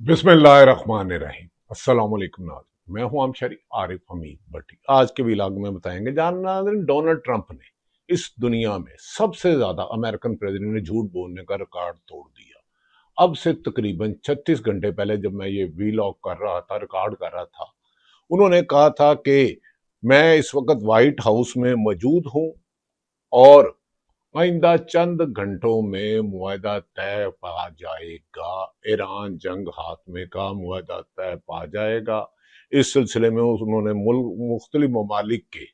बिस्मिल्लाहिर्रहमानिर्रहीम। अस्सलाम वालेकुम नाज़रीन, मैं हूं आमशरी आरिफ हमीद भट्टी। आज के व्लॉग में बताएंगे नाज़रीन, डोनाल्ड ट्रंप ने इस दुनिया में सबसे ज्यादा अमेरिकन प्रेसिडेंट ने झूठ बोलने का रिकॉर्ड तोड़ दिया। अब से तकरीबन 36 घंटे पहले जब मैं ये व्लॉग कर रहा था, रिकॉर्ड कर रहा था, उन्होंने कहा था कि मैं इस वक्त व्हाइट हाउस में मौजूद हूं और आइंदा चंद घंटों में मुआहदा तय पा जाएगा। ईरान जंग हाथमे का मुआहदा तय पा जाएगा। इस सिलसिले में उन्होंने मुख्तलिफ ममालिक के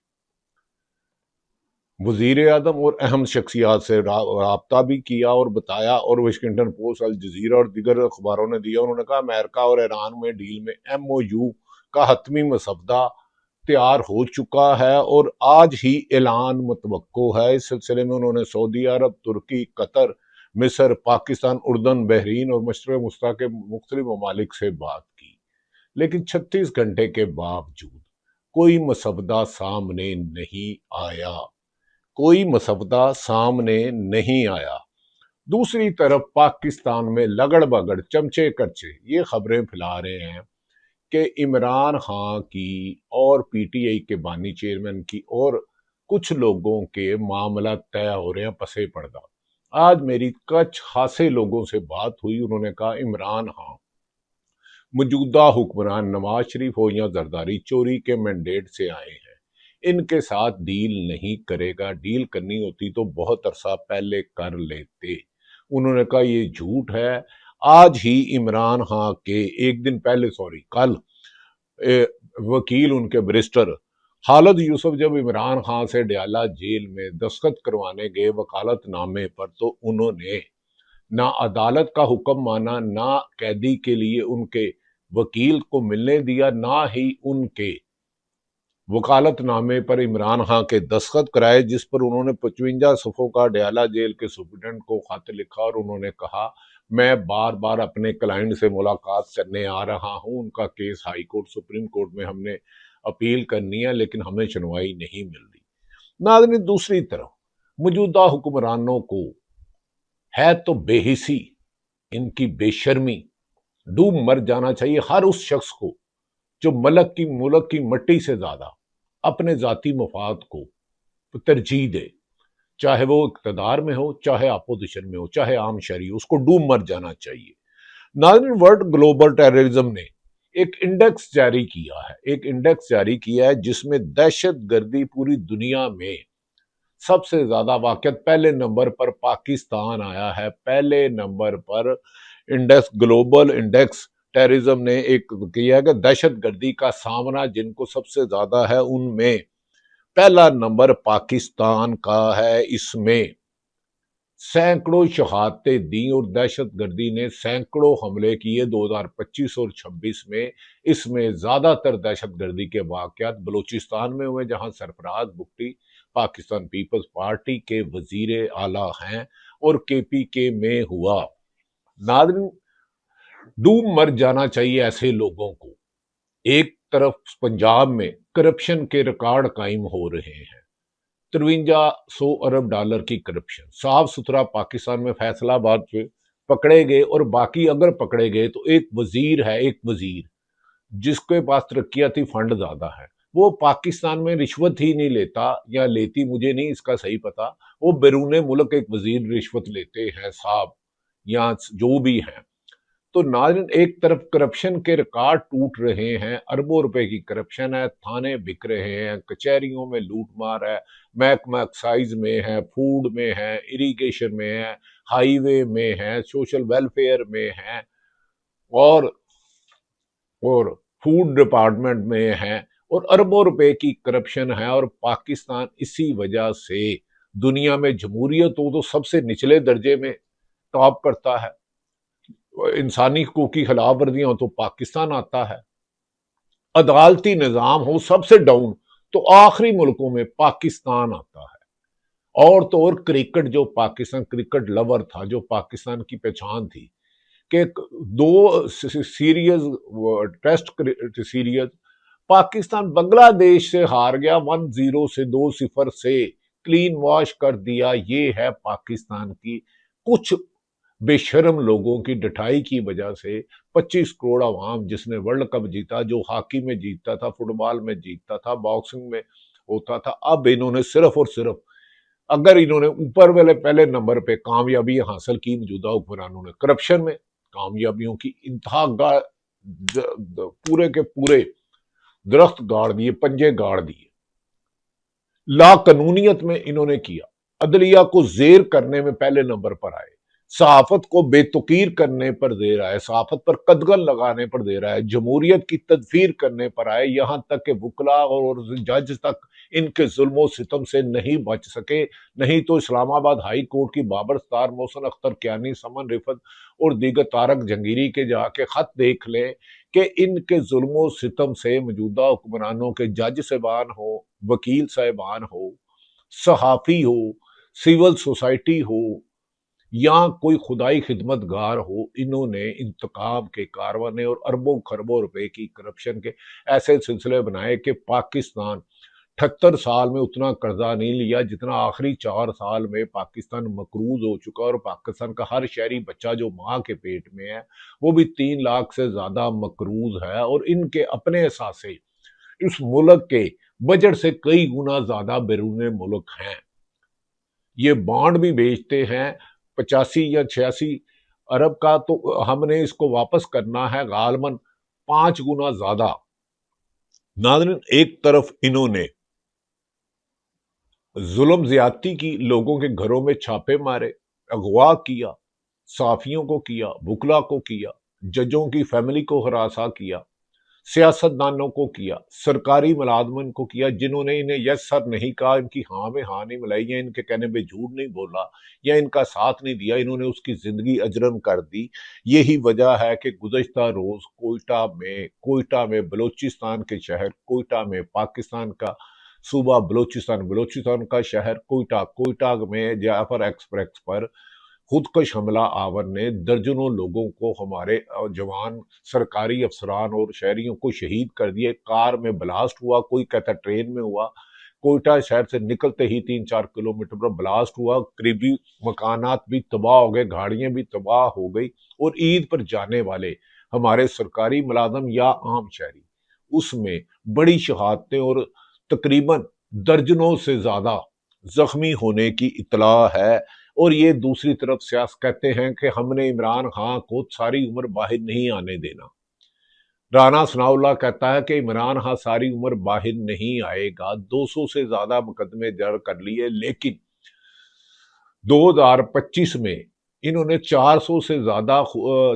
वजीर आजम और अहम शख्सियात से राब्ता भी किया और बताया, और वाशिंगटन पोस्ट, अल जजीरा और दीगर अखबारों ने दिया। उन्होंने कहा अमेरिका और ईरान में डील में MOU का हतमी मसवदा तैयार हो चुका है और आज ही ऐलान मुतवक्को है। इस सिलसिले में उन्होंने सऊदी अरब, तुर्की, कतर, मिस्र, पाकिस्तान, उर्दन, बहरीन और मशरक़ वस्ता के मुख्तलिफ ममालिक से बात की, लेकिन 36 घंटे के बावजूद कोई मसवदा सामने नहीं आया। कोई मसवदा सामने नहीं आया। दूसरी तरफ पाकिस्तान में लगड़ बगड़, चमचे कच्चे ये खबरें फैला रहे हैं कि इमरान खान की और PTI के बानी चेयरमैन की और कुछ लोगों के मामला तय हो रहे हैं पसे पर्दा। आज मेरी कुछ खासे लोगों से बात हुई। उन्होंने कहा इमरान खान मौजूदा हुक्मरान नवाज शरीफ हो या जरदारी चोरी के मैंडेट से आए हैं, इनके साथ डील नहीं करेगा। डील करनी होती तो बहुत अरसा पहले कर लेते। उन्होंने कहा ये झूठ है। आज ही इमरान खान के एक दिन पहले, कल वकील उनके बैरिस्टर खालिद यूसुफ जब इमरान खान से डयाला जेल में दस्तखत करवाने गए वकालतनामे पर, तो उन्होंने ना अदालत का हुक्म माना, ना कैदी के लिए उनके वकील को मिलने दिया, ना ही उनके वकालतनामे पर इमरान खान के दस्तखत कराए, जिस पर उन्होंने 55 सफ़ों का डयाला जेल के सुप्रीटेंडेंट को खत लिखा और उन्होंने कहा मैं बार बार अपने क्लाइंट से मुलाकात करने आ रहा हूं, उनका case high court, supreme court में हमने अपील करनी है, लेकिन हमें सुनवाई नहीं मिल रही। नाज़रीन, दूसरी तरफ मौजूदा हुक्मरानों को है तो बेहिसी, इनकी बेशर्मी, डूब मर जाना चाहिए हर उस शख्स को जो मुल्क की मट्टी से ज्यादा अपने जाती मफाद को तरजीह दे, चाहे वो इक्तदार में हो, चाहे अपोजिशन में हो, चाहे आम शहरी हो, उसको डूब मर जाना चाहिए। नाज़रीन, वर्ल्ड ग्लोबल टेररिज्म ने एक इंडेक्स जारी किया है जिसमें दहशत गर्दी पूरी दुनिया में सबसे ज्यादा वाक़ियत पहले नंबर पर पाकिस्तान आया है। पहले नंबर पर ग्लोबल इंडेक्स टेररिज्म ने एक किया है कि दहशत गर्दी का सामना जिनको सबसे ज्यादा है उनमें पहला नंबर पाकिस्तान का है। इसमें सैकड़ों शहादतें दी और दहशत गर्दी ने सैकड़ों हमले किए 2025 और 26 में। इसमें ज्यादातर दहशत गर्दी के वाकयात बलूचिस्तान में हुए, जहां सरफराज भुट्टी पाकिस्तान पीपल्स पार्टी के वजीर आला हैं, और KPK में हुआ। नाज़रीन, डूब मर जाना चाहिए ऐसे लोगों को। एक तरफ पंजाब में करप्शन के रिकॉर्ड कायम हो रहे हैं, 5300 अरब डॉलर की करप्शन। साफ सुथरा पाकिस्तान में फैसलाबाद में पकड़े गए, और बाकी अगर पकड़े गए तो एक वजीर जिसके पास तरक्याती फंड ज्यादा है, वो पाकिस्तान में रिश्वत ही नहीं लेता, या लेती मुझे नहीं इसका सही पता, वो बैरून मुल्क एक वजीर रिश्वत लेते हैं साहब, या जो भी हैं। तो नाज़रीन, एक तरफ करप्शन के रिकॉर्ड टूट रहे हैं, अरबों रुपए की करप्शन है, थाने बिक रहे हैं, कचहरियों में लूट मार है, महकमा एक्साइज में है, फूड में है, इरिगेशन में है, हाईवे में है, सोशल वेलफेयर में है, और फूड डिपार्टमेंट में है, और अरबों रुपए की करप्शन है। और पाकिस्तान इसी वजह से दुनिया में जमहूरियत हो तो सबसे निचले दर्जे में टॉप करता है, इंसानी हकूक की खिलाफ वर्जियां हो तो पाकिस्तान आता है, अदालती निजाम हो सबसे डाउन तो आखिरी मुल्कों में पाकिस्तान आता है। और तो और क्रिकेट, जो पाकिस्तान क्रिकेट लवर था, जो पाकिस्तान की पहचान थी कि 2 series test series Pakistan Bangladesh से हार गया 1-0 से, 2-0 से क्लीन वॉश कर दिया। ये है पाकिस्तान की कुछ बेशर्म लोगों की डठाई की वजह से 25 करोड़ अवाम जिसने वर्ल्ड कप जीता, जो हॉकी में जीतता था, फुटबॉल में जीतता था, बॉक्सिंग में होता था, अब इन्होंने सिर्फ और सिर्फ, अगर इन्होंने ऊपर वाले पहले नंबर पे कामयाबी हासिल की मौजूदा हुक्मरानों ने करप्शन में, कामयाबियों की इंतहा पूरे के पूरे दरख्त गाड़ दिए, पंजे गाड़ दिए। ला कानूनियत में इन्होंने किया, अदलिया को जेर करने में पहले नंबर पर आए, सहाफत को बेतुकीर करने पर दे रहा है, सहाफत पर कदगन लगाने पर दे रहा है, जमहूरियत की तदफीर करने पर आए, यहां तक कि वकला और जज तक इनके जुल्मो सितम से नहीं बच सके। नहीं तो इस्लामाबाद हाई कोर्ट की बाबर स्टार, मोहसिन अख्तर कियानी, समन रिफत और दीगर तारक जंगीरी के जाके खत देख लें कि इनके जुल्मो सितम से मौजूदा हुक्मरानों के जज साहबान हो, वकील साहबान हो, सहाफी हो, सिविल सोसाइटी हो या कोई खुदाई खिदमतगार हो, इन्होंने इंतकाम के कारवाने और अरबों खरबों रुपए की करप्शन के ऐसे सिलसिले बनाए कि पाकिस्तान 78 साल में उतना कर्जा नहीं लिया जितना आखिरी 4 साल में पाकिस्तान मकरूज हो चुका। और पाकिस्तान का हर शहरी बच्चा जो माँ के पेट में है वो भी 3 लाख से ज्यादा मकरूज है, और इनके अपने एहसासे इस मुल्क के बजट से कई गुना ज्यादा बैरून मुल्क हैं। ये बॉन्ड भी बेचते हैं 85 या 86 अरब का, तो हमने इसको वापस करना है गालमन 5 गुना ज्यादा। नाज़रीन, एक तरफ इन्होंने जुल्म ज्यादती की, लोगों के घरों में छापे मारे, अगवा किया, साफियों को किया, वकला को किया, जजों की फैमिली को हरासा किया, सियासतदानों को किया, सरकारी मुलाजमन को किया, जिन्होंने इन्हें यस सर नहीं कहा, इनकी हाँ में हाँ नहीं मिलाई, या इनके कहने पे झूठ नहीं बोला, या इनका साथ नहीं दिया, इन्होंने उसकी जिंदगी अजरम कर दी। यही वजह है कि गुज़श्ता रोज कोयटा में बलोचिस्तान के शहर कोयटा में, पाकिस्तान का सूबा बलोचिस्तान, बलोचिस्तान का शहर कोयटा, कोयटा में जाफर एक्सप्रेस पर खुदकश हमला आवर ने दर्जनों लोगों को, हमारे जवान, सरकारी अफसरान और शहरियों को शहीद कर दिए। कार में ब्लास्ट हुआ, कोई कहता ट्रेन में हुआ। कोयटा शहर से निकलते ही 3-4 किलोमीटर पर ब्लास्ट हुआ, करीबी मकानात भी तबाह हो गए, गाड़ियां भी तबाह हो गई। और ईद पर जाने वाले हमारे सरकारी मुलाजम या आम शहरी, उसमें बड़ी शहादतें और तकरीबन दर्जनों से ज्यादा जख्मी होने की इतला है। और ये दूसरी तरफ सियासत कहते हैं कि हमने इमरान खान को सारी उम्र बाहर नहीं आने देना। राना सनाउल्लाह कहता है कि इमरान खान सारी उम्र बाहर नहीं आएगा। 200 से ज्यादा मुकदमे दर्ज कर लिए, लेकिन 2025 में इन्होंने 400 से ज्यादा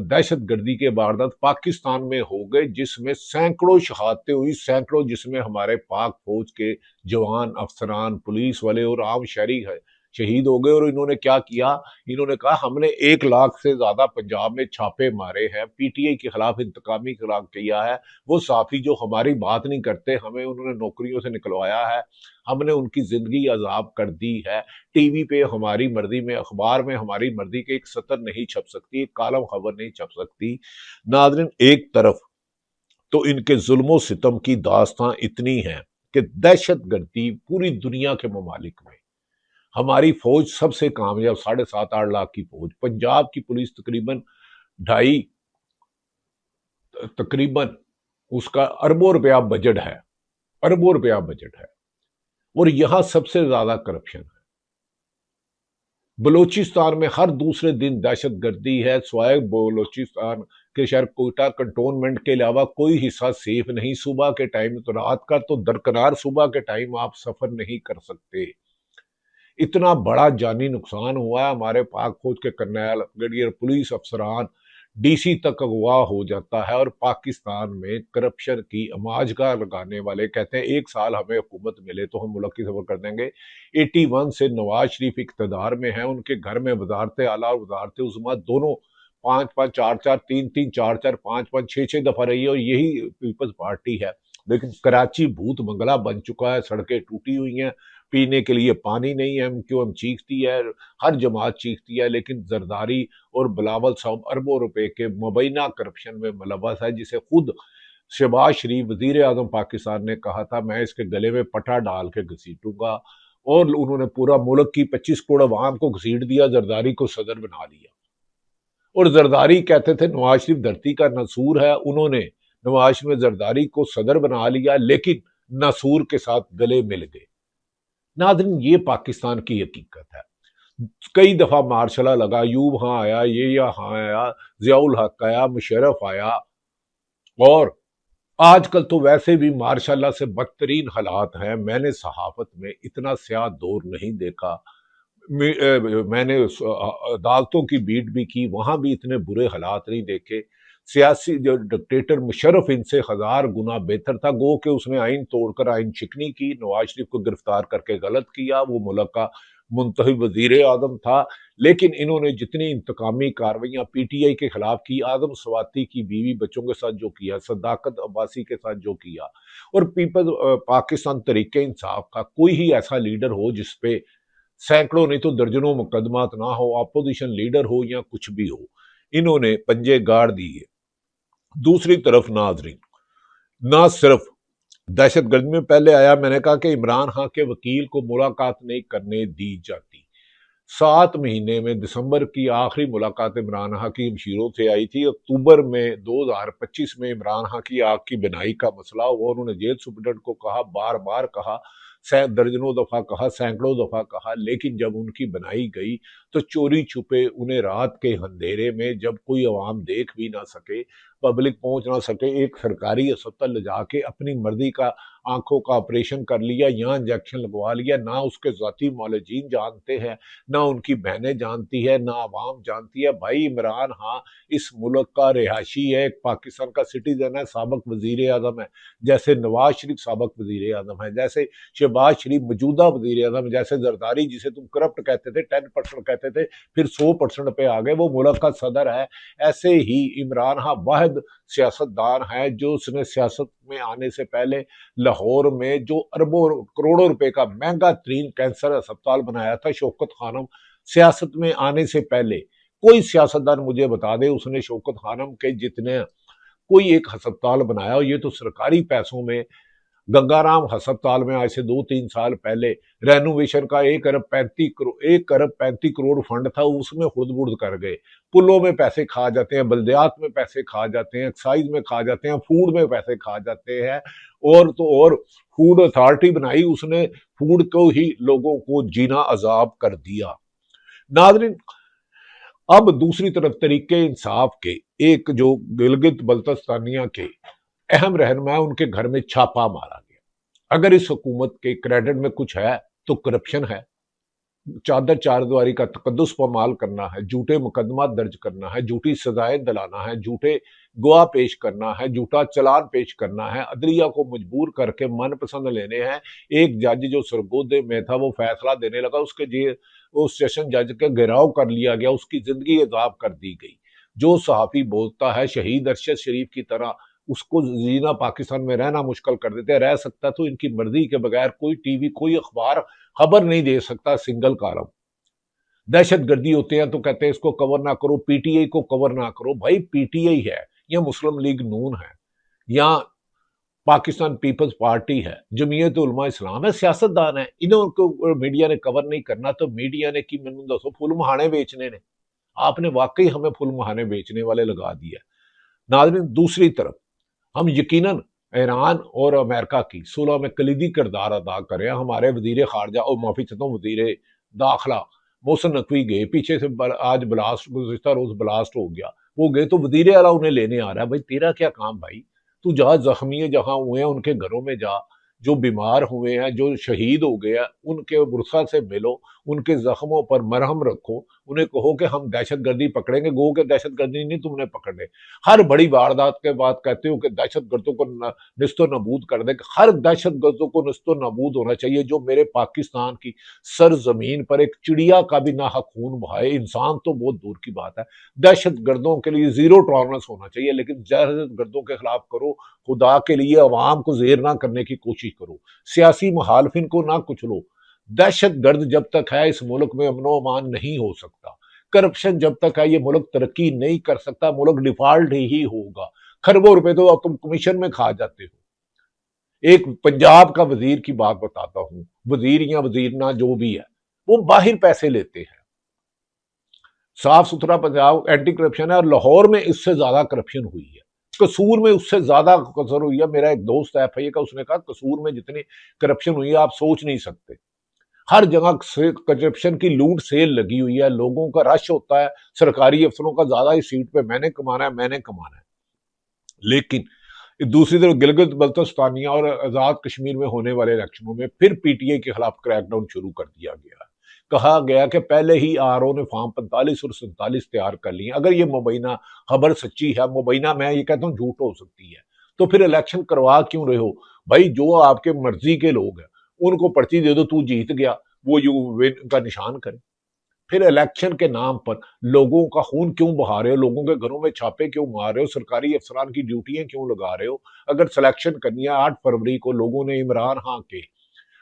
दहशत गर्दी के वारदात पाकिस्तान में हो गए, जिसमें सैकड़ों शहादतें हुई, सैकड़ों जिसमें हमारे पाक फौज के जवान, अफसरान, पुलिस वाले और आम शहरी है शहीद हो गए। और इन्होंने क्या किया, इन्होंने कहा हमने 1 लाख से ज्यादा पंजाब में छापे मारे हैं, पीटीआई के खिलाफ इंतकामी खिलाफ किया है। वो साफी जो हमारी बात नहीं करते, हमें उन्होंने नौकरियों से निकलवाया है, हमने उनकी जिंदगी अजाब कर दी है। टीवी पे हमारी मर्जी में, अखबार में हमारी मर्जी के एक सतर नहीं छप सकती, एक कालम खबर नहीं छप सकती। नाज़रीन, एक तरफ तो इनके जुल्मो सितम की दास्तां इतनी है कि दहशत गर्दी पूरी दुनिया के ममालिक में, हमारी फौज सबसे कामयाब 7.5-8 लाख की फौज, पंजाब की पुलिस तकरीबन ढाई, तकरीबन उसका अरबों रुपया बजट है, अरबों रुपया बजट है। और यहां सबसे ज्यादा करप्शन है। बलूचिस्तान में हर दूसरे दिन दहशत गर्दी है। स्वाय बलूचिस्तान के शहर कोयटा कंटोनमेंट के अलावा कोई हिस्सा सेफ नहीं। सुबह के टाइम तो, रात का तो दरकरार, सुबह के टाइम आप सफर नहीं कर सकते। इतना बड़ा जानी नुकसान हुआ है। हमारे पाक फौज के कर्नल, ब्रिगेडियर, पुलिस अफसरान, डीसी तक अगवा हो जाता है। और पाकिस्तान में करप्शन की अमाजगा लगाने वाले कहते हैं 1 साल हमें हुकूमत मिले तो हम मुल्क की सफर कर देंगे। 81 से नवाज शरीफ इक्तदार में है, उनके घर में वजारत आला और वजारत उज़्मा दोनों 5-5, 4-4, 3-3, 4-4, 5-5, 6-6 दफा रही है, और यही पीपल्स पार्टी है। लेकिन कराची भूत बंगला बन चुका है, सड़कें टूटी हुई हैं, पीने के लिए पानी नहीं है, एमक्यूएम चीखती है, हर जमात चीखती है। लेकिन जरदारी और बिलावल साहब अरबों रुपए के मुबैना करप्शन में मुलव्वस है, जिसे खुद शहबाज शरीफ वजीर आजम पाकिस्तान ने कहा था मैं इसके गले में पटा डाल के घसीटूंगा। और उन्होंने पूरा मुल्क की 25 करोड़ अवाम को घसीट दिया, जरदारी को सदर बना लिया। اور زرداری کہتے تھے نواز شریف دھرتی کا نسور ہے، انہوں نے نواز شریف زرداری کو صدر بنا لیا لیکن نسور کے ساتھ گلے مل گئے۔ ناظرین یہ پاکستان کی حقیقت ہے۔ کئی دفعہ مارشلہ لگا، ایوب ہاں آیا، یہ یہاں آیا، ضیاء الحق آیا، مشرف آیا، اور آج کل تو ویسے بھی ماشاء اللہ سے بدترین حالات ہیں۔ میں نے صحافت میں اتنا سیاہ دور نہیں دیکھا، میں نے عدالتوں کی بیٹ بھی کی، وہاں بھی اتنے برے حالات نہیں دیکھے۔ سیاسی جو ڈکٹیٹر مشرف ان سے 1000 گنا بہتر تھا، گو کہ اس نے آئین توڑ کر آئین شکنی کی، نواز شریف کو گرفتار کر کے غلط کیا، وہ ملک کا منتخب وزیر اعظم تھا، لیکن انہوں نے جتنی انتقامی کارروائیاں پی ٹی آئی کے خلاف کی، آدم سواتی کی بیوی بچوں کے ساتھ جو کیا، صداقت عباسی کے ساتھ جو کیا، اور پیپل پاکستان تحریک انصاف کا کوئی ہی ایسا لیڈر ہو جس پہ سینکڑوں نہیں تو درجنوں مقدمات نہ ہو، اپوزیشن لیڈر ہو یا کچھ بھی ہو، انہوں نے پنجے گاڑ دیے۔ دوسری طرف ناظرین، نہ صرف دہشت گردی میں پہلے آیا، میں نے کہا کہ عمران خان کے وکیل کو ملاقات نہیں کرنے دی جاتی۔ 7 مہینے میں دسمبر کی آخری ملاقات عمران خان کی مشیروں سے آئی تھی، اکتوبر میں 2025 میں عمران خان کی آگ کی بنائی کا مسئلہ ہوا، انہوں نے جیل سپرنٹنڈنٹ کو کہا، بار بار کہا، درجنوں دفعہ کہا، سینکڑوں دفعہ کہا، لیکن جب ان کی بنائی گئی تو چوری چھپے انہیں رات کے اندھیرے میں، جب کوئی عوام دیکھ بھی نہ سکے، پبلک پہنچ نہ سکے، ایک سرکاری ہسپتال لے جا کے اپنی مرضی کا آنکھوں کا آپریشن کر لیا، یہاں انجیکشن لگوا لیا۔ نہ اس کے ذاتی معالجین جانتے ہیں، نہ ان کی بہنیں جانتی ہے، نہ عوام جانتی ہے۔ بھائی عمران خان اس ملک کا رہائشی ہے، ایک پاکستان کا سٹیزن ہے، سابق وزیر اعظم ہے، جیسے نواز شریف سابق وزیر اعظم ہے، جیسے شہباز شریف موجودہ وزیر اعظم، جیسے زرداری جسے تم کرپٹ کہتے تھے، 10% کہتے تھے، پھر 100% پہ آ گئے، وہ ملک کا صدر ہے۔ ایسے ہی عمران خان واحد سیاستدان ہے جو اس نے سیاست میں آنے سے پہلے لاہور میں جو اربوں کروڑوں روپے کا مہنگا ترین کینسر ہسپتال بنایا تھا، شوکت خانم سیاست میں آنے سے پہلے کوئی سیاستدان مجھے بتا دے اس نے شوکت خانم کے جتنے کوئی ایک ہسپتال بنایا ہو۔ یہ تو سرکاری پیسوں میں گنگا رام ہسپتال میں آج سے 2-3 سال پہلے رینوویشن کا 1 ارب 35 کروڑ فنڈ تھا، اس میں خرد برد کر گئے۔ پلوں میں پیسے کھا جاتے ہیں، بلدیات میں پیسے کھا جاتے ہیں، ایکسائز میں کھا جاتے ہیں، فوڈ میں پیسے کھا جاتے ہیں، اور تو اور فوڈ اتھارٹی بنائی، اس نے فوڈ کو ہی لوگوں کو جینا عذاب کر دیا۔ ناظرین، اب دوسری طرف تحریک انصاف کے ایک جو گلگت بلتستانیہ کے اہم رہنما، ان کے گھر میں چھاپا مارا گیا۔ اگر اس حکومت کے کریڈٹ میں کچھ ہے تو کرپشن ہے، چادر چار دیواری کا تقدس پامال کرنا ہے، جھوٹے مقدمات درج کرنا ہے، جھوٹی سزائیں دلانا ہے، جھوٹے گواہ پیش کرنا ہے، جھوٹا چلان پیش کرنا ہے، عدلیہ کو مجبور کر کے من پسند لینے ہیں۔ ایک جج جو سرگودے میں تھا وہ فیصلہ دینے لگا، اس سیشن جج کا گھیراؤ کر لیا گیا، اس کی زندگی عذاب کر دی گئی۔ جو صحافی بولتا ہے شہید ارشد شریف کی طرح، اس کو جینا پاکستان میں رہنا مشکل کر دیتے ہیں۔ رہ سکتا تو ان کی مرضی کے بغیر کوئی ٹی وی کوئی اخبار خبر نہیں دے سکتا سنگل کالم۔ دہشت گردی ہوتے ہیں تو کہتے ہیں اس کو کور نہ کرو، پی ٹی آئی کو کور نہ کرو۔ بھائی پی ٹی آئی ہے یا مسلم لیگ نون ہے یا پاکستان پیپلز پارٹی ہے، جمعیت علماء اسلام ہے، سیاستدان ہے، انہوں کو میڈیا نے کور نہیں کرنا تو میڈیا نے کی مینوں دسو پھول مہانے بیچنے نے؟ آپ نے واقعی ہمیں پھول مہانے بیچنے والے لگا دیا۔ ناظرین، دوسری طرف ہم یقیناً ایران اور امریکہ کی صلح میں کلیدی کردار ادا کر رہے ہیں۔ ہمارے وزیر خارجہ اور معافی چاہتا ہوں وزیر داخلہ محسن نقوی گئے، پیچھے سے آج بلاسٹ، گزشتہ روز بلاسٹ ہو گیا، وہ گئے تو وزیر اعلیٰ انہیں لینے آ رہا ہے۔ بھائی تیرا کیا کام بھائی؟ تو جہاں زخمی ہے، جہاں ہوئے ہیں ان کے گھروں میں جا، جو بیمار ہوئے ہیں، جو شہید ہو گئے ہیں، ان کے ورثہ سے ملو، ان کے زخموں پر مرہم رکھو، انہیں کہو کہ ہم دہشت گردی پکڑیں گے، گو کہ دہشت گردی نہیں تم نے پکڑنے۔ ہر بڑی واردات کے بعد کہتے ہو کہ دہشت گردوں کو نست و نابود کر دیں۔ ہر دہشت گردوں کو نست و نابود ہونا چاہیے جو میرے پاکستان کی سرزمین پر ایک چڑیا کا بھی ناحق خون بہائے، انسان تو بہت دور کی بات ہے۔ دہشت گردوں کے لیے 0 ٹالرنس ہونا چاہیے، لیکن دہشت گردوں کے خلاف کرو، خدا کے لیے عوام کو زیر نہ کرنے کی کوشش کرو، سیاسی مخالفین کو نہ کچلو۔ دہشت گرد جب تک ہے اس ملک میں امن و امان نہیں ہو سکتا، کرپشن جب تک ہے یہ ملک ترقی نہیں کر سکتا، ملک ڈیفالٹ ہی ہوگا۔ خربوں روپے تو تم کمیشن میں کھا جاتے ہو۔ ایک پنجاب کا وزیر کی بات بتاتا ہوں، وزیر یا وزیرنا جو بھی ہے، وہ باہر پیسے لیتے ہیں، صاف ستھرا پنجاب اینٹی کرپشن ہے، اور لاہور میں اس سے زیادہ کرپشن ہوئی ہے، قصور میں اس سے زیادہ قصور ہوئی ہے۔ میرا ایک دوست ہے FIA کا، اس نے کہا قصور میں جتنی کرپشن ہوئی ہے آپ سوچ نہیں سکتے، ہر جگہ کرپشن کی لوٹ سیل لگی ہوئی ہے، لوگوں کا رش ہوتا ہے، سرکاری افسروں کا زیادہ ہی سیٹ پہ میں نے کمانا ہے، میں نے کمانا ہے۔ لیکن دوسری طرف گلگت بلتستانیہ اور آزاد کشمیر میں ہونے والے الیکشنوں میں پھر PTI کے خلاف کریک ڈاؤن شروع کر دیا گیا، کہا گیا کہ پہلے ہی RO نے فارم 45 اور 47 تیار کر لی ہیں، اگر یہ مبینہ خبر سچی ہے، مبینہ میں یہ کہتا ہوں جھوٹ ہو سکتی ہے، تو پھر الیکشن کروا کیوں رہے ہو بھائی؟ جو آپ کے مرضی کے لوگ ہیں ان کو پرچی دے دو، تو جیت گیا، وہ یو ون کا نشان کرے۔ پھر الیکشن کے نام پر لوگوں کا خون کیوں بہا رہے ہو؟ لوگوں کے گھروں میں چھاپے کیوں مار رہے ہو؟ سرکاری افسران کی ڈیوٹیاں کیوں لگا رہے ہو؟ اگر سلیکشن کرنی ہے، 8 فروری کو لوگوں نے عمران خان کے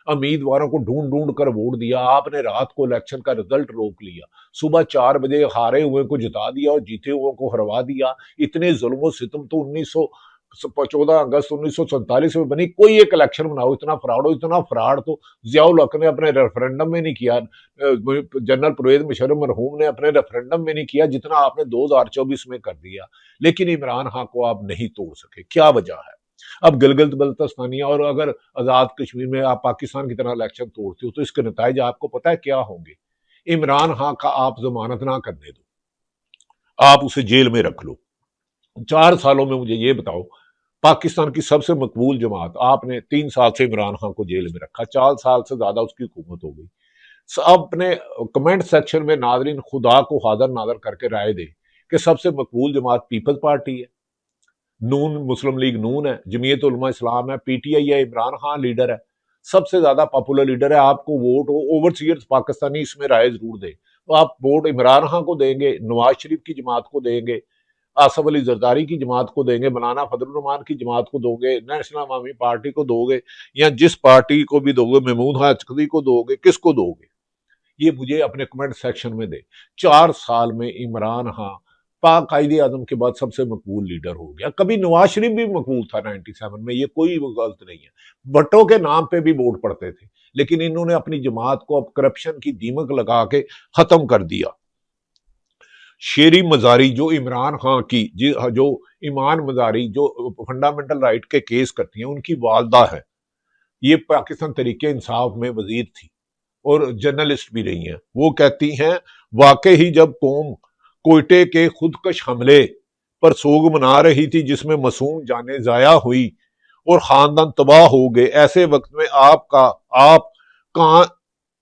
امیدواروں کو ڈھونڈ ڈھونڈ کر ووٹ دیا، آپ نے رات کو الیکشن کا رزلٹ روک لیا، صبح 4 بجے ہارے ہوئے کو جتا دیا اور جیتے ہوئے کو ہروا دیا۔ اتنے ظلم و ستم تو 14 اگست 1947 میں بنی، کوئی ایک الیکشن بناؤ، اتنا فراڈ ہو، اتنا فراڈ تو ضیاء الحق نے اپنے ریفرنڈم میں نہیں کیا، جنرل پرویز مشرف مرحوم نے اپنے ریفرنڈم میں نہیں کیا، جتنا آپ نے 2024 میں کر دیا۔ لیکن عمران خان کو آپ نہیں توڑ سکے، کیا وجہ ہے؟ اب گلگت بلتستانیہ اور اگر آزاد کشمیر میں آپ پاکستان کی طرح الیکشن توڑتے ہو تو اس کے نتائج آپ کو پتہ ہے کیا ہوں گے؟ عمران خان کا آپ ضمانت نہ کرنے دو، آپ اسے جیل میں رکھ لو۔ 4 سالوں میں مجھے یہ بتاؤ، پاکستان کی سب سے مقبول جماعت، آپ نے 3 سال سے عمران خان کو جیل میں رکھا، 4 سال سے زیادہ اس کی حکومت ہو گئی۔ اپنے کمنٹ سیکشن میں ناظرین خدا کو حاضر ناظر کر کے رائے دے کہ سب سے مقبول جماعت پیپلز پارٹی ہے، نون مسلم لیگ نون ہے، جمعیت علماء اسلام ہے، PTI ہے، عمران خان لیڈر ہے، سب سے زیادہ پاپولر لیڈر ہے۔ آپ کو ووٹ اوورسیئرز پاکستانی اس میں رائے ضرور دیں، تو آپ ووٹ عمران خان کو دیں گے، نواز شریف کی جماعت کو دیں گے، آصف علی زرداری کی جماعت کو دیں گے، مولانا فضل الرحمان کی جماعت کو دو گے، نیشنل عوامی پارٹی کو دو گے، یا جس پارٹی کو بھی دو گے، محمود خان چقدی کو دو گے، کس کو دو گے؟ یہ مجھے اپنے کمنٹ سیکشن میں دے۔ 4 سال میں عمران خان پاک قائد اعظم کے بعد سب سے مقبول لیڈر ہو گیا۔ کبھی نواز شریف بھی مقبول تھا 97 میں، یہ کوئی غلط نہیں ہے، بھٹو کے نام پہ بھی ووٹ پڑتے تھے، لیکن انہوں نے اپنی جماعت کو اب کرپشن کی دیمک لگا کے ختم کر دیا۔ شیری مزاری جو عمران خان کی جو ایمان مزاری جو فنڈامنٹل رائٹ کے کیس کرتی ہیں، ان کی والدہ ہے، یہ پاکستان تحریک انصاف میں وزیر تھی اور جرنلسٹ بھی رہی ہیں۔ وہ کہتی ہیں واقعی جب قوم کوئٹے کے خودکش حملے پر سوگ منا رہی تھی جس میں معصوم جانیں ضائع ہوئی اور خاندان تباہ ہو گئے، ایسے وقت میں آپ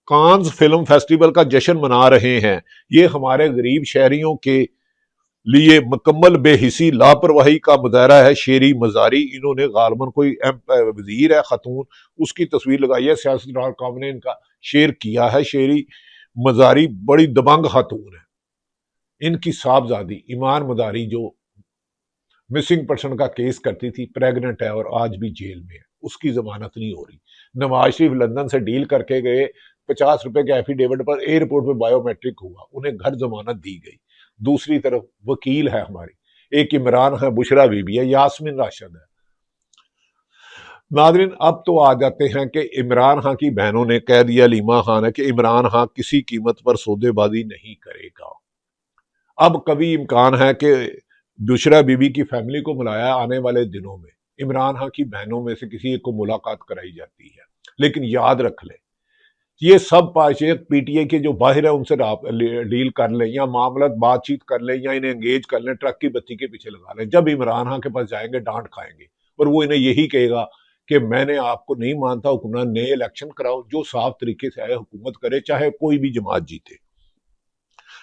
کانز فلم فیسٹیول کا جشن منا رہے ہیں، یہ ہمارے غریب شہریوں کے لیے مکمل بے حسی لاپرواہی کا مظاہرہ ہے۔ شیری مزاری، انہوں نے غالباً کوئی وزیر ہے خاتون، اس کی تصویر لگائی ہے، سیاست.com نے ان کا شیئر کیا ہے۔ شیری مزاری بڑی دبنگ خاتون ہے۔ ان کی صاحبزادی ایمان مزاری جو مسنگ پرسن کا کیس کرتی تھی، پریگننٹ ہے اور آج بھی جیل میں ہے، اس کی ضمانت نہیں ہو رہی۔ نواز شریف لندن سے ڈیل کر کے گئے، 50 روپے کے ایفیڈیوٹ پر ایئرپورٹ پہ بایو میٹرک ہوا، انہیں گھر ضمانت دی گئی۔ دوسری طرف وکیل ہے ہماری، ایک عمران ہے، بشرا بی بی ہے، یاسمین راشد ہے۔ ناظرین اب تو آ جاتے ہیں کہ عمران خان کی بہنوں نے کہہ دیا، لیما خان ہے، کہ عمران خان کسی قیمت پر سودے بازی نہیں کرے گا۔ اب کبھی امکان ہے کہ بشرا بی بی کی فیملی کو ملایا آنے والے دنوں میں عمران خان کی بہنوں میں سے کسی ایک کو ملاقات کرائی جاتی ہے، لیکن یاد رکھ لیں یہ سب PTI کے جو باہر ہیں ان سے ڈیل کر لیں یا معاملات بات چیت کر لیں یا انہیں انگیج کر لیں، ٹرک کی بتی کے پیچھے لگا لیں۔ جب عمران خان کے پاس جائیں گے ڈانٹ کھائیں گے اور وہ انہیں یہی کہے گا کہ میں نے آپ کو نہیں مانتا، حکمران نئے الیکشن کراؤ، جو صاف طریقے سے آئے حکومت کرے، چاہے کوئی بھی جماعت جیتے۔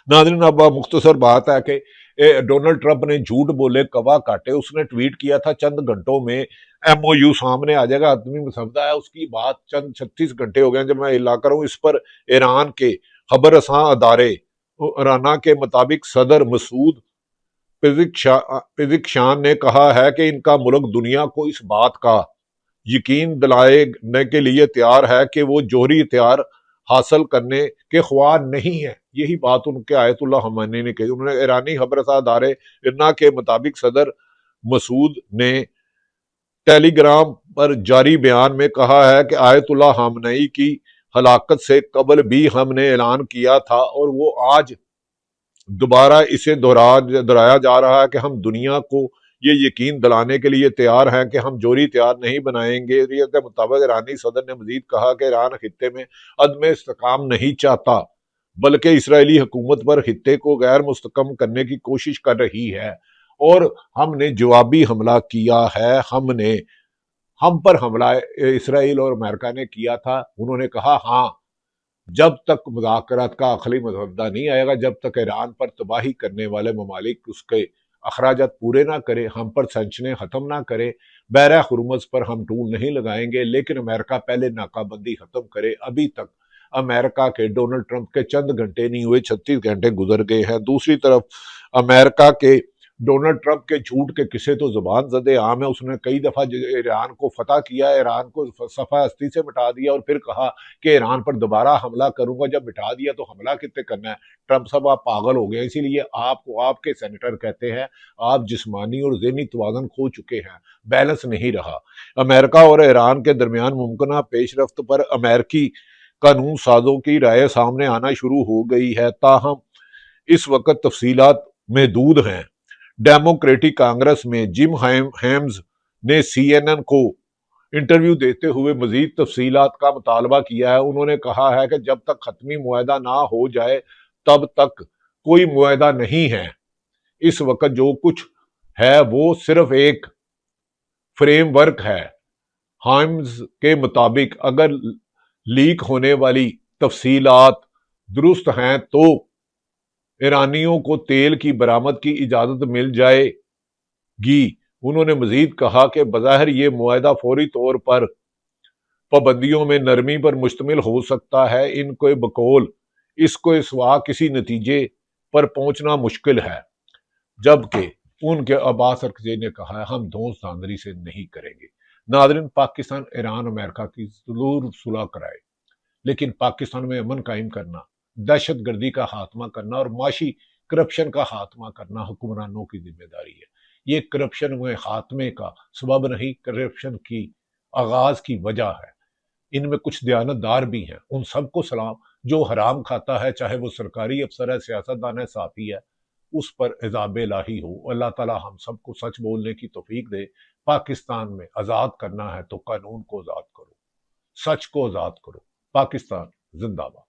ناظرین اب مختصر بات ہے کہ ڈونلڈ ٹرمپ نے جھوٹ بولے کوا کاٹے، اس نے ٹویٹ کیا تھا چند گھنٹوں میں MOU سامنے آ جائے گا، آدمی مسودہ ہے، اس کی بات چند 36 گھنٹے ہو گئے جب میں اعلان کروں۔ اس پر ایران کے خبر رساں ادارے رانا کے مطابق صدر مسعود پزکشان نے کہا ہے کہ ان کا ملک دنیا کو اس بات کا یقین دلانے کے لیے تیار ہے کہ وہ جوہری ہتھیار حاصل کرنے کے خواہاں نہیں ہے۔ یہی بات ان کے آیت اللہ خامنئی نے کہی۔ انہوں نے ایرانی خبر رساں ادارے ارنا کے مطابق صدر مسعود نے ٹیلی گرام پر جاری بیان میں کہا ہے کہ آیت اللہ خامنئی کی ہلاکت سے قبل بھی ہم نے اعلان کیا تھا اور وہ آج दोबारा इसे दोहराया जा रहा है कि हम दुनिया को ये यकीन दिलाने के लिए तैयार हैं कि हम जोरी तैयार नहीं बनाएंगे। के मुताबिक ईरानी सदर ने मजीद कहा कि ईरान खित्ते में अदम इस्तेकाम नहीं चाहता, बल्कि इसराइली हुकूमत पर खित्ते को गैर मुस्तकम करने की कोशिश कर रही है, और हमने जवाबी हमला किया है। हम पर हमला इसराइल और अमेरिका ने किया था। उन्होंने कहा, हाँ, जब तक मुज़ाकरात का आखिरी मसौदा नहीं आएगा, जब तक ईरान पर तबाही करने वाले ममालिक उसके अखराजात पूरे ना करे, हम पर सेंक्शनें ख़त्म ना करे, बहरा हुर्मुज़ पर हम टूल नहीं लगाएंगे, लेकिन अमेरिका पहले नाकाबंदी ख़त्म करे। अभी तक अमेरिका के डोनाल्ड ट्रंप के चंद घंटे नहीं हुए, 36 घंटे गुजर गए हैं। दूसरी तरफ अमेरिका के डोनाल्ड ट्रंप के झूठ के किस्से तो जुबान ज़दे आम है। उसने कई दफ़ा ईरान को फतह किया, ईरान को सफ़ा हस्ती से मिटा दिया, और फिर कहा कि ईरान पर दोबारा हमला करूंगा। जब मिटा दिया तो हमला कितने करना है? ट्रंप साहब, आप पागल हो गए। इसीलिए आपको आपके सेनेटर कहते हैं आप जिस्मानी और ज़हनी तवाज़ुन खो चुके हैं, बैलेंस नहीं रहा। अमेरिका और ईरान के दरमियान मुमकिन पेशरफ्त पर अमेरिकी कानून साजों की राय सामने आना शुरू हो गई है, ताहम इस वक्त तफसीलात महदूद हैं। डेमोक्रेटिक कांग्रेस में जिम हेम्स ने CNN को इंटरव्यू देते हुए मजीद तफसीलात का मुतालबा किया है। उन्होंने कहा है कि जब तक खत्मी मुआहदा ना हो जाए तब तक कोई मुआहदा नहीं है। इस वक्त जो कुछ है वो सिर्फ एक फ्रेमवर्क है। हाइम्स के मुताबिक अगर लीक होने वाली तफसीलात दुरुस्त हैं तो ईरानियों को तेल की बरामद की इजाजत मिल जाएगी। उन्होंने मजीद कहा कि बज़ाहिर ये मुआहदा फौरी तौर पर पाबंदियों में नरमी पर मुश्तमिल हो सकता है, इनके बकौल इसको सिवा किसी नतीजे पर पहुंचना मुश्किल है। जबकि उनके अब्बास अरकज़ई ने कहा है हम धौंस धांधली से नहीं करेंगे। नाज़रीन, पाकिस्तान ईरान अमेरिका की जरूर सुलह कराए, लेकिन पाकिस्तान में अमन कायम करना, दहशत गर्दी का खात्मा करना और माशी करप्शन का खात्मा करना हुक्मरानों की जिम्मेदारी है। ये करप्शन में खात्मे का सबब नहीं, करप्शन की आगाज की वजह है। इनमें कुछ दयानतदार भी हैं, उन सबको सलाम। जो हराम खाता है, चाहे वो सरकारी अफसर है, सियासतदान है, साथी है, उस पर इज़ाब इलाही हो। अल्लाह ताला हम सबको सच बोलने की तौफीक दे। पाकिस्तान में आज़ाद करना है तो कानून को आज़ाद करो, सच को आज़ाद करो। पाकिस्तान जिंदाबाद।